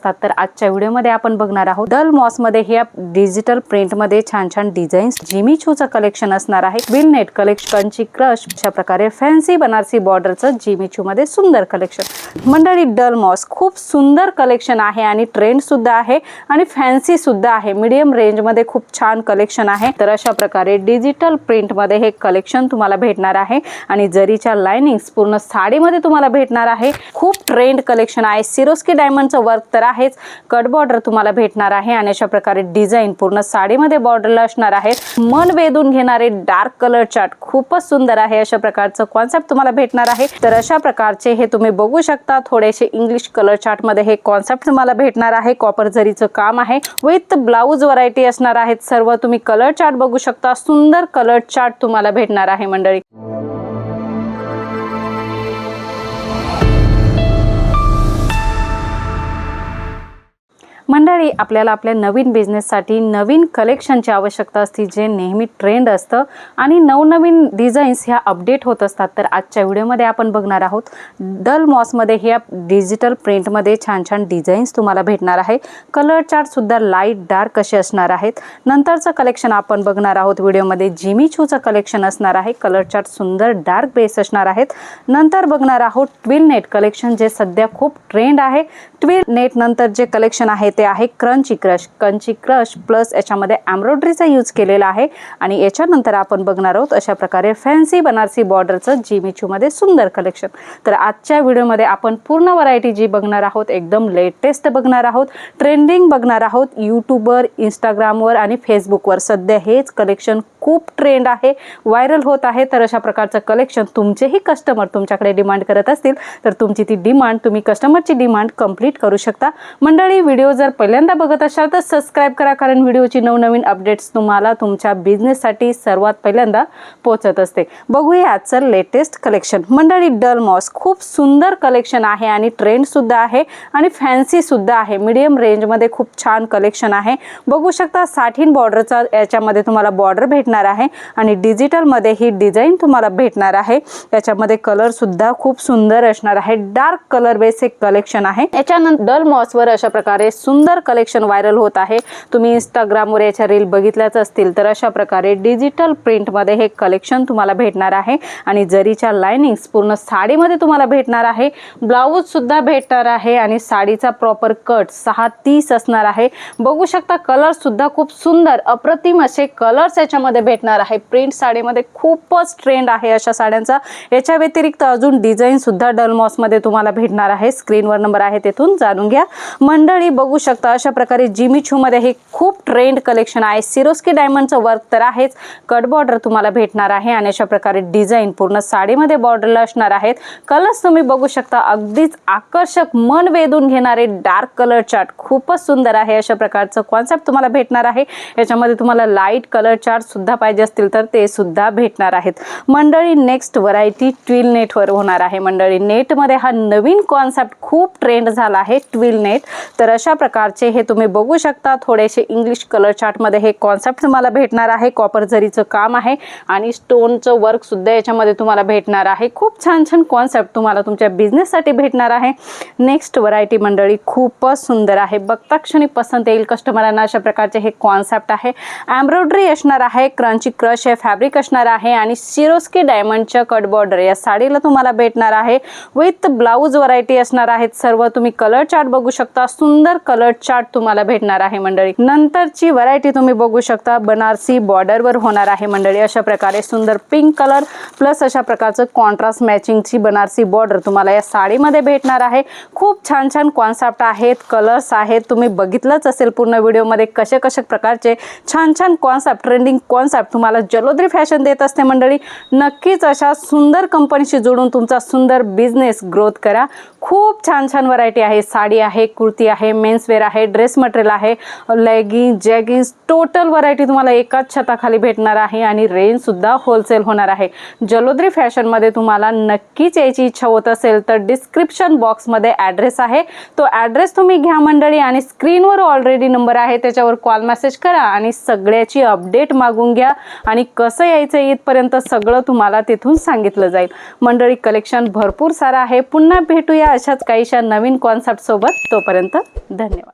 असतात, तर आजच्या व्हिडिओमध्ये आपण बघणार आहोत डल मॉस मध्ये ह्या डिजिटल प्रिंट मध्ये छान छान डिझाईन्स जिमी चूचं कलेक्शन असणार आहे। विल नेट कलेक्शनची क्रश अशा प्रकारे फॅन्सी बनारसी बॉर्डरचं जिमी चू मध्ये सुंदर कलेक्शन। मंडळी डल मॉस खूप सुंदर कलेक्शन आहे आणि ट्रेंड सुद्धा आहे आणि फॅन्सी सुद्धा आहे। मीडियम रेंज मध्ये खूप छान कलेक्शन आहे। तर अशा प्रकारे डिजिटल प्रिंट मध्ये हे कलेक्शन तुम्हाला भेटणार आहे आणि जरीच्या लाइनिंग्स पूर्ण साडीमध्ये तुम्हाला भेटणार आहे। खूप ट्रेंड कलेक्शन आहे। सिरोस्की डायमंडचं वर्क तर आहेच, कट बॉर्डर तुम्हाला भेटणार आहे आणि अशा प्रकारे डिझाईन पूर्ण साडीमध्ये बॉर्डरला असणार आहे। मन वेधून घेणारे डार्क कलर चार्ट खूपच सुंदर आहे। अशा प्रकारचं कॉन्सेप्ट तुम्हाला भेटणार आहे। तर अशा प्रकारचे हे तुम्ही बघू शकता, थोडेसे इंग्लिश कलर चार्ट मध्ये हे कॉन्सेप्ट तुम्हाला भेटणार आहे। कॉपर जरीचं काम आहे, विथ ब्लाउज व्हरायटी असणार आहेत। सर्व तुम्ही कलर चार्ट बघू शकता, सुंदर कलर चार्ट तुम्हाला भेटणार आहे मंडळी। मंडळी, आपल्याला आपल्या नवीन बिझनेससाठी नवीन कलेक्शनची आवश्यकता असते, जे नेहमी ट्रेंड असतं आणि नवनवीन डिझाईन्स ह्या अपडेट होत असतात। तर आजच्या व्हिडिओमध्ये आपण बघणार आहोत डल मॉसमध्ये ह्या डिजिटल प्रिंटमध्ये छान छान डिझाईन्स तुम्हाला भेटणार आहे। कलर चार्ट सुद्धा लाईट डार्क असे असणार आहेत। नंतरचं कलेक्शन आपण बघणार आहोत व्हिडिओमध्ये जिमी चूचं कलेक्शन असणार आहे। कलर चार्ट सुंदर डार्क बेस असणार आहेत। नंतर बघणार आहोत ट्विल नेट कलेक्शन, जे सध्या खूप ट्रेंड आहे। ट्विल नेट नंतर जे कलेक्शन आहे ते आहे क्रंची क्रश प्लस याच्यामध्ये एम्ब्रॉयडरीचा यूज केलेला आहे आणि याच्यानंतर आपण बघणार आहोत अशा प्रकारे फॅन्सी बनारसी बॉर्डरचं जिमी चू मध्ये सुंदर कलेक्शन। तर आजच्या व्हिडिओमध्ये आपण पूर्ण व्हरायटी जी बघणार आहोत, एकदम लेटेस्ट बघणार आहोत, ट्रेंडिंग बघणार आहोत। यूट्यूबवर, इंस्टाग्रामवर आणि फेसबुकवर सध्या हेच कलेक्शन खूप ट्रेंड आहे, व्हायरल होत आहे। तर अशा प्रकारचं कलेक्शन तुमचेही कस्टमर तुमच्याकडे डिमांड करत असतील तर तुमची ती डिमांड, तुम्ही कस्टमरची डिमांड कंप्लीट करू शकता। मंडळी, व्हिडिओ जर पहिल्यांदा बघत असाल तर सबस्क्राइब करा, कारण व्हिडिओची नवनवीन अपडेट्स तुम्हाला तुमच्या बिझनेससाठी सर्वात पहिल्यांदा पोहोचत असते। बघूया आजचं लेटेस्ट कलेक्शन। मंडळी, डल मॉस खूप सुंदर कलेक्शन आहे आणि ट्रेंड सुद्धा आहे आणि फॅन्सी सुद्धा आहे। मीडियम रेंज मध्ये खूप छान कलेक्शन आहे। बघू शकता साठीन बॉर्डरचा याच्यामध्ये तुम्हाला बॉर्डर भेटणार आहे आणि डिजिटल मध्ये ही डिझाईन तुम्हाला भेटणार आहे। याच्यामध्ये कलर सुद्धा खूप सुंदर असणार आहे। डार्क कलर बेस एक कलेक्शन आहे। याच्यानंतर डल मॉस वर अशा प्रकारे सुंदर कलेक्शन व्हायरल होत आहे। तुम्ही इंस्टाग्रामवर याच्या रील बघितल्याच असतील। तर अशा प्रकारे डिजिटल प्रिंट मध्ये हे कलेक्शन तुम्हाला भेटणार आहे आणि जरीच्या लाइनिंग्स पूर्ण साडीमध्ये तुम्हाला भेटणार आहे। ब्लाउज सुद्धा भेटणार आहे आणि साडीचा प्रॉपर कट 6:30 असणार आहे। बघू शकता कलर सुद्धा खूप सुंदर अप्रतिम असे कलर्स याच्यामध्ये भेटणार आहे। प्रिंट साडीमध्ये खूपच ट्रेंड आहे अशा साड्यांचा। याच्या व्यतिरिक्त अजून डिझाईन सुद्धा डल मॉस मध्ये तुम्हाला भेटणार आहे। स्क्रीनवर नंबर आहे, तेथून जाणून घ्या। मंडळी, बघू शकता अशा प्रकारे जिमी चू मध्ये हे खूप ट्रेंड कलेक्शन आहे। सिरोस्की डायमंडचं वर्क तर आहेच, कट बॉर्डर तुम्हाला भेटणार आहे आणि अशा प्रकारे डिझाईन पूर्ण साडीमध्ये बॉर्डरला असणार आहेत। कलर्स तुम्ही बघू शकता, अगदीच आकर्षक, मन वेधून घेणारे डार्क कलर चार्ट खूपच सुंदर आहे। अशा प्रकारचं कॉन्सेप्ट तुम्हाला भेटणार आहे। याच्यामध्ये तुम्हाला लाईट कलर चार्ट सुद्धा पाहिजे असतील तर ते सुद्धा भेटणार आहेत। मंडळी, नेक्स्ट व्हरायटी ट्विल नेट वर होणार आहे। मंडळी, नेट मध्ये हा नवीन कॉन्सेप्ट खूप ट्रेंड झाला आहे, ट्विल नेट। तर अशा प्रकारचे हे तुम्ही बघू शकता, थोडेसे इंग्लिश कलर चार्ट मध्ये हे कॉन्सेप्ट तुम्हाला भेटणार आहे। कॉपर जरीचं काम आहे आणि स्टोनचं वर्क सुद्धा याच्यामध्ये तुम्हाला भेटणार आहे। खूप छान छान कॉन्सेप्ट तुम्हाला तुमच्या बिझनेस साठी भेटणार आहे। नेक्स्ट व्हरायटी मंडळी खूपच सुंदर आहे, बघता क्षणी पसंत येईल कस्टमरांना। अशा प्रकारचे हे कॉन्सेप्ट आहे। एम्ब्रॉयडरी असणार आहे, क्रंची क्रश हे फॅब्रिक असणार आहे आणि सिरोस्की डायमंडच्या कट बॉर्डर या साडीला तुम्हाला भेटणार आहे। विथ ब्लाउज व्हरायटी असणार आहेत। सर्व तुम्ही कलर चार्ट बघू शकता, सुंदर कलर चार्ट तुम्हाला भेटणार आहे मंडळी। नंतरची व्हरायटी तुम्ही बघू शकता, बनारसी बॉर्डर वर होणार आहे मंडळी। अशा प्रकारे सुंदर पिंक कलर प्लस अशा प्रकारचं कॉन्ट्रास्ट मॅचिंगची बनारसी बॉर्डर तुम्हाला या साडीमध्ये भेटणार आहे। खूप छान छान कॉन्सेप्ट आहेत, कलर्स आहेत, तुम्ही बघितलंच असेल पूर्ण व्हिडिओमध्ये कसे कसे प्रकारचे छान छान कॉन्सेप्ट, ट्रेंडिंग कॉन्सेप्ट तुम्हाला जलोद्री फॅशन देत असते मंडळी। नक्कीच अशा सुंदर कंपनीशी जोडून तुमचा सुंदर बिझनेस ग्रोथ करा। खूप छान छान व्हरायटी आहे, साडी आहे, कुर्ती आहे, मेन्स वेअर वेअर आहे, ड्रेस मटेरियल आहे, लेगिंग, जॅगिन्स, टोटल व्हरायटी तुम्हाला एकाच छताखाली भेटणार आहे आणि रेंज सुद्धा होलसेल होणार आहे. जलोद्री फॅशनमध्ये तुम्हाला नक्कीच यायची इच्छा होत असेल तर डिस्क्रिप्शन बॉक्समध्ये ॲड्रेस आहे, तो ॲड्रेस तुम्ही घ्या मंडळी आणि स्क्रीनवर ऑलरेडी नंबर आहे त्याच्यावर कॉल मेसेज करा आणि सगळ्याची अपडेट मागून घ्या आणि कसं यायचं इथपर्यंत सगळं तुम्हाला तिथून सांगितलं जाईल. मंडळी कलेक्शन भरपूर सारं आहे. पुन्हा भेटूया अशाच काहीशा नवीन कॉन्सेप्ट सोबत. तोपर्यंत धन्यवाद.